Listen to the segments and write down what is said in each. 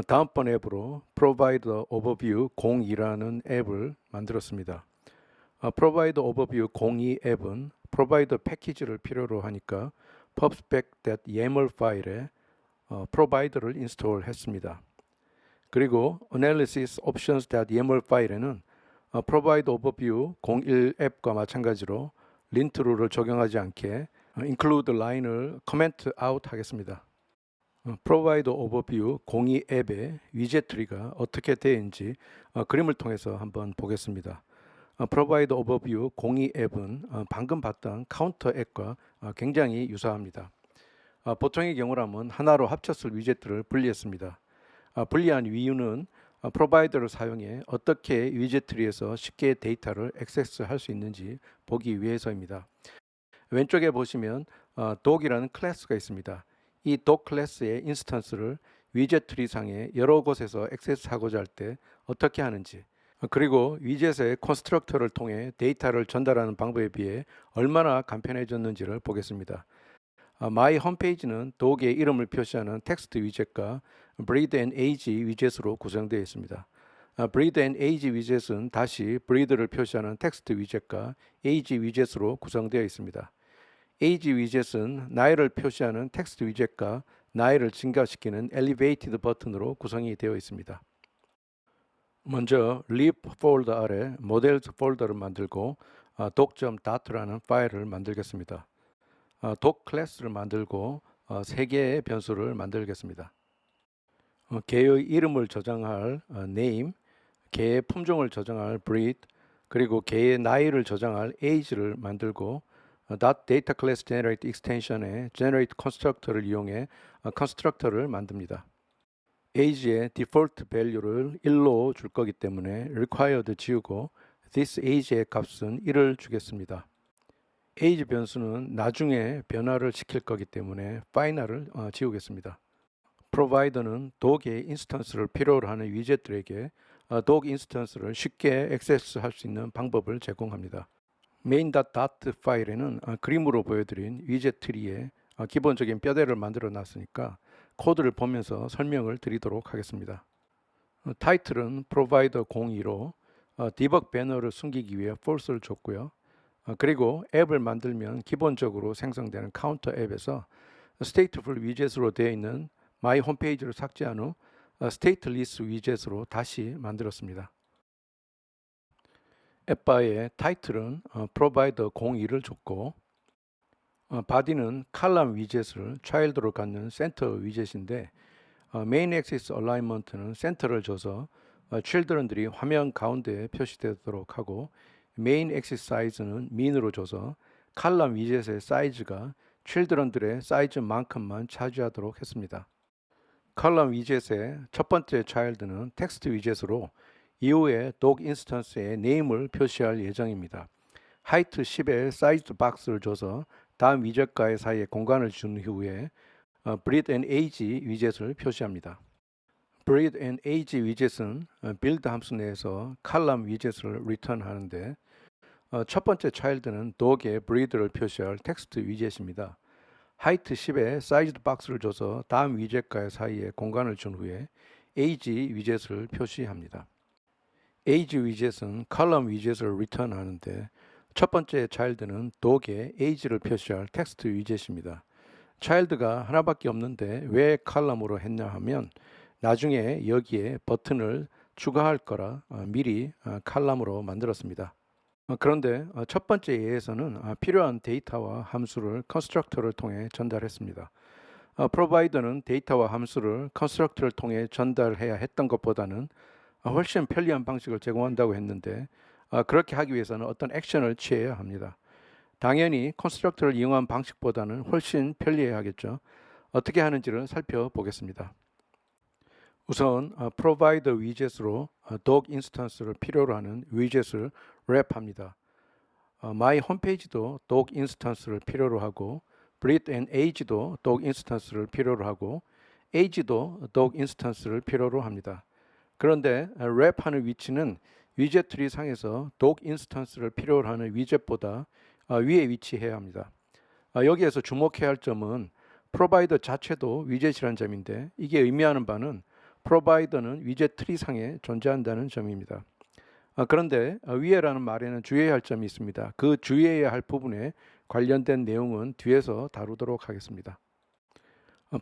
다음번 앱으로 Provide Overview 02라는 앱을 만들었습니다. Provide Overview 02 앱은 Provide 패키지를 필요로 하니까 pubspec.yaml 파일에 Provider를 인스톨했습니다. 그리고 Analysis Options.yaml 파일에는 Provide Overview 01 앱과 마찬가지로 lint 룰을 적용하지 않게 include line을 comment out 하겠습니다. Provide Overview 02 앱의 위젯 트리가 어떻게 되는지 그림을 통해서 한번 보겠습니다. Provide Overview 02 앱은 방금 봤던 카운터 앱과 굉장히 유사합니다. 보통의 경우라면 하나로 합쳤을 위젯들을 분리했습니다. 분리한 이유는 프로바이더를 사용해 어떻게 위젯 트리에서 쉽게 데이터를 액세스할 수 있는지 보기 위해서입니다. 왼쪽에 보시면 doc이라는 클래스가 있습니다. 이 doc 클래스의 인스턴스를 위젯 트리 상에 여러 곳에서 액세스하고자 할 때 어떻게 하는지, 그리고 위젯의 컨스트럭터를 통해 데이터를 전달하는 방법에 비해 얼마나 간편해졌는지를 보겠습니다. My 홈페이지는 doc의 이름을 표시하는 텍스트 위젯과 breathe and age 위젯으로 구성되어 있습니다. breathe and age 위젯은 다시 breathe를 표시하는 텍스트 위젯과 age 위젯으로 구성되어 있습니다. age 위젯은 나이를 표시하는 텍스트 위젯과 나이를 증가시키는 elevated 버튼으로 구성이 되어 있습니다. 먼저 lib 폴더 아래 models 폴더를 만들고 doc.dat라는 파일을 만들겠습니다. doc 클래스를 만들고 3개의 변수를 만들겠습니다. 개의 이름을 저장할 name, 개의 품종을 저장할 breed, 그리고 개의 나이를 저장할 age를 만들고 .data class generate extension의 generate constructor를 이용해 constructor를 만듭니다. age의 default value를 1로 줄 거기 때문에 required 지우고 this age의 값은 1을 주겠습니다. age 변수는 나중에 변화를 시킬 거기 때문에 final을 지우겠습니다. provider는 doc의 인스턴스를 필요로 하는 위젯들에게 doc 인스턴스를 쉽게 액세스할 수 있는 방법을 제공합니다. main.dat 파일에는 그림으로 보여드린 위젯 트리의 기본적인 뼈대를 만들어 놨으니까 코드를 보면서 설명을 드리도록 하겠습니다. 타이틀은 provider 02로 debug 배너를 숨기기 위해 false를 줬고요. 그리고 앱을 만들면 기본적으로 생성되는 카운터 앱에서 stateful 위젯으로 되어 있는 my 홈페이지를 삭제한 후 stateless 위젯으로 다시 만들었습니다. 앱바의 타이틀은 provider 02를 줬고 body는 칼럼 위젯을 child로 갖는 센터 위젯인데 main axis alignment는 센터를 줘서 children들이 화면 가운데에 표시되도록 하고 main axis size는 mean으로 줘서 칼럼 위젯의 사이즈가 children들의 사이즈만큼만 차지하도록 했습니다. 칼럼 위젯의 첫 번째 child는 텍스트 위젯으로 이후에 doc 인스턴스의 name을 표시할 예정입니다. height 10의 sized box를 줘서 다음 위젯과의 사이에 공간을 준 후에 breathe and age 위젯을 표시합니다. breathe and age 위젯은 build 함수 내에서 칼럼 위젯을 return하는데 첫 번째 child는 doc의 breathe를 표시할 텍스트 위젯입니다. height 10의 sized box를 줘서 다음 위젯과의 사이에 공간을 준 후에 age 위젯을 표시합니다. age 위젯은 column 위젯을 return하는데 첫 번째 child는 doc의 age를 표시할 텍스트 위젯입니다. child가 하나밖에 없는데 왜 column으로 했냐 하면 나중에 여기에 버튼을 추가할 거라 미리 column으로 만들었습니다. 그런데 첫 번째 예에서는 필요한 데이터와 함수를 constructor를 통해 전달했습니다. provider는 데이터와 함수를 constructor를 통해 전달해야 했던 것보다는 훨씬 편리한 방식을 제공한다고 했는데 그렇게 하기 위해서는 어떤 액션을 취해야 합니다. 당연히 constructor를 이용한 방식보다는 훨씬 편리해야겠죠. 어떻게 하는지를 살펴보겠습니다. 우선 provider 위젯으로 doc 인스턴스를 필요로 하는 위젯을 랩합니다. my 홈페이지도 doc 인스턴스를 필요로 하고 breathe and age도 doc 인스턴스를 필요로 하고 age도 doc 인스턴스를 필요로 합니다. 그런데 랩하는 위치는 위젯 트리 상에서 doc 인스턴스를 필요로 하는 위젯보다 위에 위치해야 합니다. 여기에서 주목해야 할 점은 프로바이더 자체도 위젯이라는 점인데 이게 의미하는 바는 provider는 위젯 트리상에 존재한다는 점입니다. 그런데 위에라는 말에는 주의해야 할 점이 있습니다. 그 주의해야 할 부분에 관련된 내용은 뒤에서 다루도록 하겠습니다.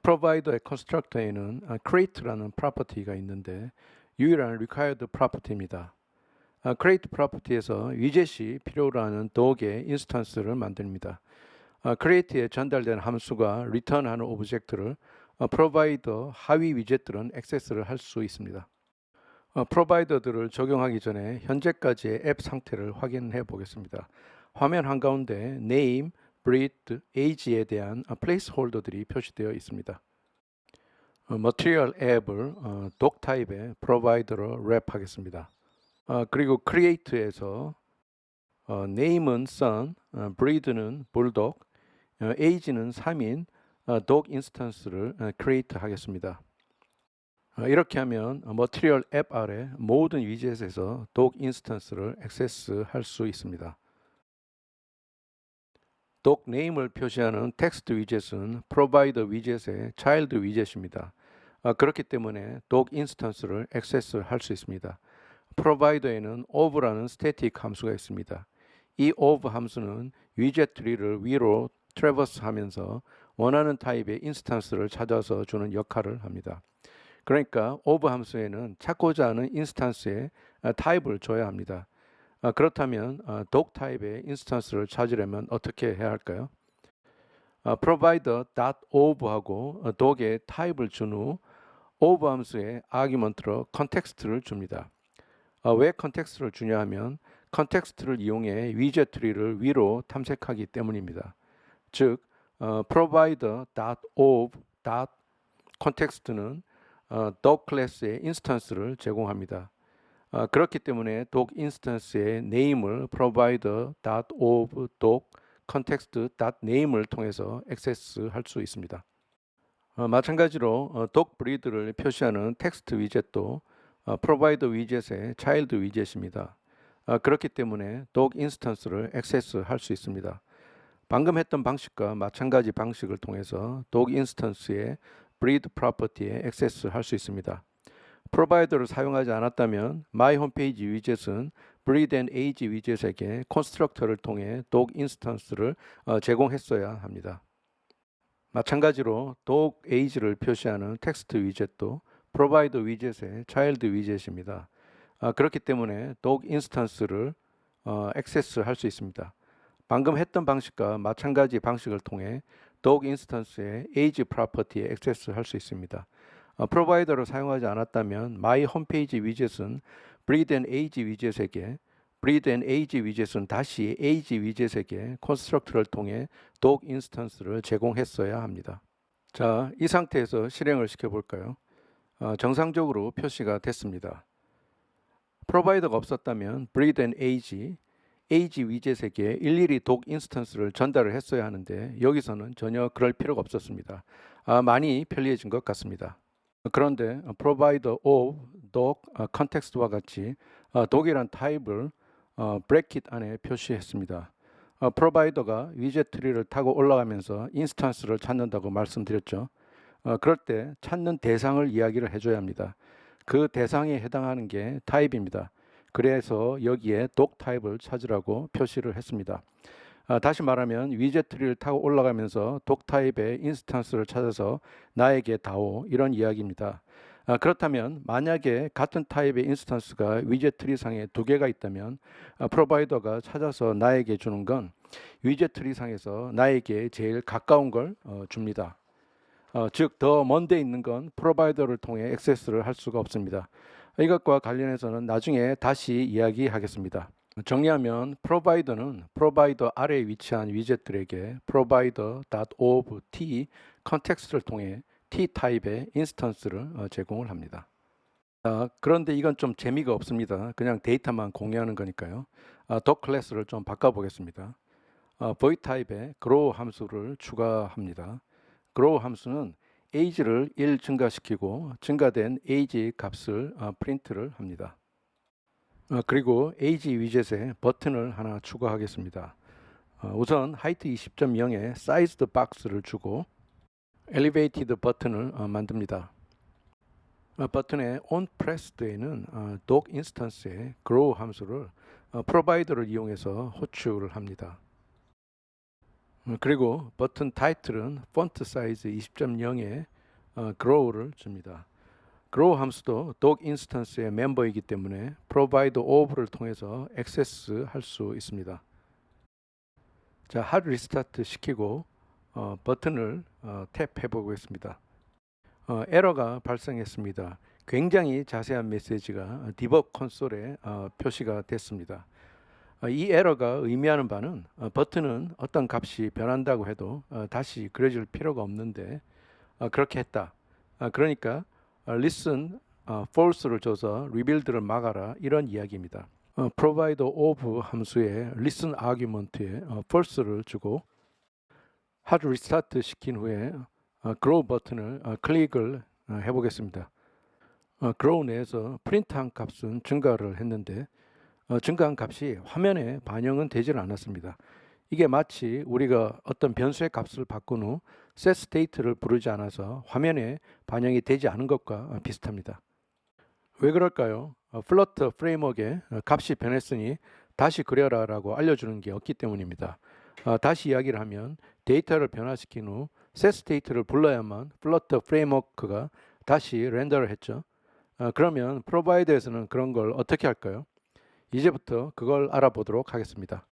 provider의 constructor에는 create라는 property가 있는데 유일한 required property입니다. create property에서 위젯이 필요로 하는 dog의 인스턴스를 만듭니다. create에 전달된 함수가 return하는 오브젝트를 provider 하위 위젯들은 액세스를 할 수 있습니다. 프로바이더들을 적용하기 전에 현재까지의 앱 상태를 확인해 보겠습니다. 화면 한가운데 name, breed, age에 대한 placeholder들이 표시되어 있습니다. material 앱을 doc 타입의 프로바이더로 랩하겠습니다. 그리고 create에서 name은 son, breed는 bulldog, age는 3인 dog 인스턴스를 create 하겠습니다. 이렇게 하면 머티리얼 앱 아래 모든 위젯에서 dog 인스턴스를 액세스할 수 있습니다. dog name을 표시하는 텍스트 위젯은 provider 위젯의 child 위젯입니다. 그렇기 때문에 dog 인스턴스를 액세스할 수 있습니다. provider에는 of라는 static 함수가 있습니다. 이 of 함수는 위젯 트리를 위로 트래버스 하면서 원하는 타입의 인스턴스를 찾아서 주는 역할을 합니다. 그러니까 of 함수에는 찾고자 하는 인스턴스의 타입을 줘야 합니다. 그렇다면 doc 타입의 인스턴스를 찾으려면 어떻게 해야 할까요? provider.of하고 doc의 타입을 준 후 of 함수의 argument로 context를 줍니다. 왜 context를 주냐 하면 context를 이용해 위젯 트리를 위로 탐색하기 때문입니다. 즉 provider.of.context는 doc 클래스의 인스턴스를 제공합니다. 그렇기 때문에 doc 인스턴스의 name을 provider.of.doc context.name을 통해서 액세스할 수 있습니다. 마찬가지로 doc breed를 표시하는 텍스트 위젯도 provider 위젯의 child 위젯입니다. 그렇기 때문에 doc 인스턴스를 액세스할 수 있습니다. 방금 했던 방식과 마찬가지 방식을 통해서 doc 인스턴스의 breed property에 액세스할 수 있습니다. 프로바이더를 사용하지 않았다면 my 홈페이지 위젯은 breed and age 위젯에게 constructor를 통해 doc 인스턴스를 제공했어야 합니다. 마찬가지로 doc age를 표시하는 텍스트 위젯도 provider 위젯의 child 위젯입니다. 그렇기 때문에 doc 인스턴스를 액세스할 수 있습니다. 방금 했던 방식과 마찬가지 방식을 통해 doc 인스턴스의 age property에 액세스할 수 있습니다. 프로바이더를 사용하지 않았다면 my 홈페이지 위젯은 breed and age 위젯에게 breed and age 위젯은 다시 age 위젯에게 constructor를 통해 doc 인스턴스를 제공했어야 합니다. 자, 이 상태에서 실행을 시켜볼까요? 정상적으로 표시가 됐습니다. 프로바이더가 없었다면 breed and age 위젯에게 일일이 doc 인스턴스를 전달을 했어야 하는데 여기서는 전혀 그럴 필요가 없었습니다. 많이 편리해진 것 같습니다. 그런데 provider of doc context와 같이 doc이란 타입을 브래킷 안에 표시했습니다. 프로바이더가 위젯 트리를 타고 올라가면서 인스턴스를 찾는다고 말씀드렸죠. 그럴 때 찾는 대상을 이야기를 해줘야 합니다. 그 대상에 해당하는 게 타입입니다. 그래서 여기에 doc 타입을 찾으라고 표시를 했습니다. 다시 말하면 위젯 트리를 타고 올라가면서 doc 타입의 인스턴스를 찾아서 나에게 다오, 이런 이야기입니다. 그렇다면 만약에 같은 타입의 인스턴스가 위젯 트리 상에 두 개가 있다면 프로바이더가 찾아서 나에게 주는 건 위젯 트리 상에서 나에게 제일 가까운 걸 줍니다. 즉 더 먼 데 있는 건 프로바이더를 통해 액세스를 할 수가 없습니다. 이것과 관련해서는 나중에 다시 이야기하겠습니다. 정리하면 프로바이더는 프로바이더 아래에 위치한 위젯들에게 provider.of.t 컨텍스트를 통해 t 타입의 인스턴스를 제공을 합니다. 그런데 이건 좀 재미가 없습니다. 그냥 데이터만 공유하는 거니까요. doc 클래스를 좀 바꿔보겠습니다. void 타입의 grow 함수를 추가합니다. grow 함수는 age를 1 증가시키고 증가된 age 값을 프린트를 합니다. 그리고 age 위젯에 버튼을 하나 추가하겠습니다. 우선 height 20.0에 sized box를 주고 elevated 버튼을 만듭니다. 버튼의 onPressed에는 doc 인스턴스의 grow 함수를 provider를 이용해서 호출을 합니다. 그리고 버튼 타이틀은 폰트 사이즈 20.0에 grow를 줍니다. grow 함수도 doc 인스턴스의 멤버이기 때문에 provide of를 통해서 액세스할 수 있습니다. 자, hard restart 시키고 버튼을 탭해 보겠습니다. 에러가 발생했습니다. 굉장히 자세한 메시지가 디버그 콘솔에 표시가 됐습니다. 이 에러가 의미하는 바는 버튼은 어떤 값이 변한다고 해도 다시 그려질 필요가 없는데 그렇게 했다. 그러니까 listen false를 줘서 rebuild를 막아라, 이런 이야기입니다. provide of 함수에 listen argument에 false를 주고 hard restart 시킨 후에 grow 버튼을 클릭을 해보겠습니다. grow 내에서 프린트한 값은 증가를 했는데 증가한 값이 화면에 반영은 되질 않았습니다. 이게 마치 우리가 어떤 변수의 값을 바꾼 후 setState를 부르지 않아서 화면에 반영이 되지 않은 것과 비슷합니다. 왜 그럴까요? 플러터 프레임워크에 값이 변했으니 다시 그려라 라고 알려주는 게 없기 때문입니다. 다시 이야기를 하면 데이터를 변화시킨 후 setState를 불러야만 플러터 프레임워크가 다시 렌더를 했죠. 그러면 프로바이더에서는 그런 걸 어떻게 할까요? 이제부터 그걸 알아보도록 하겠습니다.